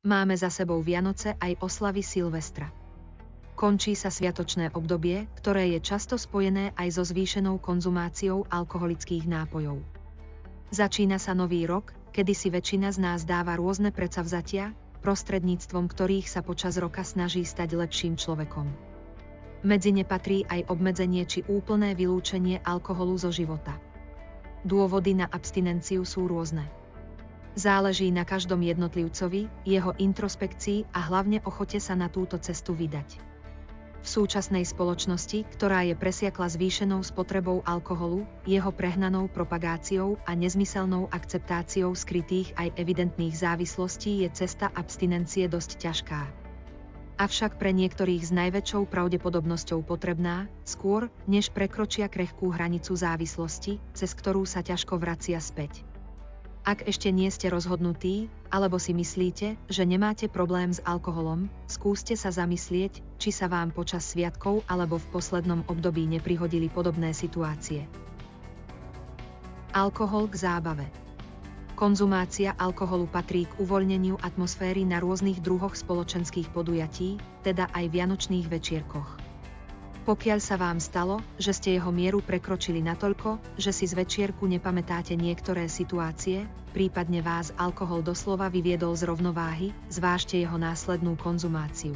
Máme za sebou Vianoce aj oslavy Silvestra. Končí sa sviatočné obdobie, ktoré je často spojené aj so zvýšenou konzumáciou alkoholických nápojov. Začína sa nový rok, kedy si väčšina z nás dáva rôzne predsavzatia, prostredníctvom ktorých sa počas roka snaží stať lepším človekom. Medzi ne patrí aj obmedzenie či úplné vylúčenie alkoholu zo života. Dôvody na abstinenciu sú rôzne. Záleží na každom jednotlivcovi, jeho introspekcii a hlavne ochote sa na túto cestu vydať. V súčasnej spoločnosti, ktorá je presiakla zvýšenou spotrebou alkoholu, jeho prehnanou propagáciou a nezmyselnou akceptáciou skrytých aj evidentných závislostí, je cesta abstinencie dosť ťažká. Avšak pre niektorých s najväčšou pravdepodobnosťou potrebná, skôr, než prekročia krehkú hranicu závislosti, cez ktorú sa ťažko vracia späť. Ak ešte nie ste rozhodnutí, alebo si myslíte, že nemáte problém s alkoholom, skúste sa zamyslieť, či sa vám počas sviatkov alebo v poslednom období neprihodili podobné situácie. Alkohol k zábave. Konzumácia alkoholu patrí k uvoľneniu atmosféry na rôznych druhoch spoločenských podujatí, teda aj vianočných večierkoch. Pokiaľ sa vám stalo, že ste jeho mieru prekročili natoľko, že si z večierku nepamätáte niektoré situácie, prípadne vás alkohol doslova vyviedol z rovnováhy, zvážte jeho následnú konzumáciu.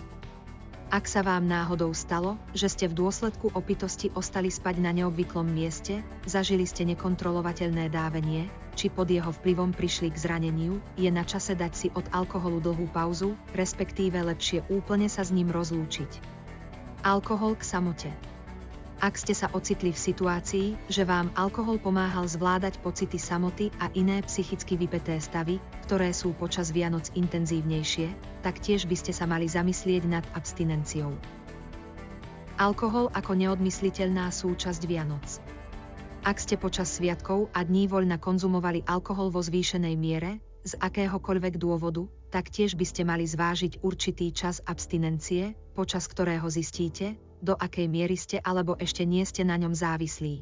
Ak sa vám náhodou stalo, že ste v dôsledku opitosti ostali spať na neobvyklom mieste, zažili ste nekontrolovateľné dávenie, či pod jeho vplyvom prišli k zraneniu, je na čase dať si od alkoholu dlhú pauzu, respektíve lepšie úplne sa s ním rozlúčiť. Alkohol k samote. Ak ste sa ocitli v situácii, že vám alkohol pomáhal zvládať pocity samoty a iné psychicky vypäté stavy, ktoré sú počas Vianoc intenzívnejšie, tak tiež by ste sa mali zamyslieť nad abstinenciou. Alkohol ako neodmysliteľná súčasť Vianoc. Ak ste počas sviatkov a dní voľna konzumovali alkohol vo zvýšenej miere, z akéhokoľvek dôvodu, tak tiež by ste mali zvážiť určitý čas abstinencie, počas ktorého zistíte, do akej miery ste alebo ešte nie ste na ňom závislí.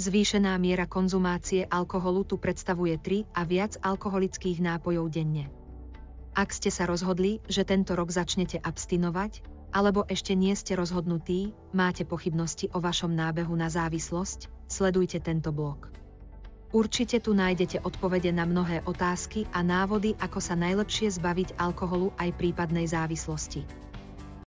Zvýšená miera konzumácie alkoholu tu predstavuje 3 a viac alkoholických nápojov denne. Ak ste sa rozhodli, že tento rok začnete abstinovať, alebo ešte nie ste rozhodnutí, máte pochybnosti o vašom nábehu na závislosť, sledujte tento blog. Určite tu nájdete odpovede na mnohé otázky a návody, ako sa najlepšie zbaviť alkoholu aj prípadnej závislosti.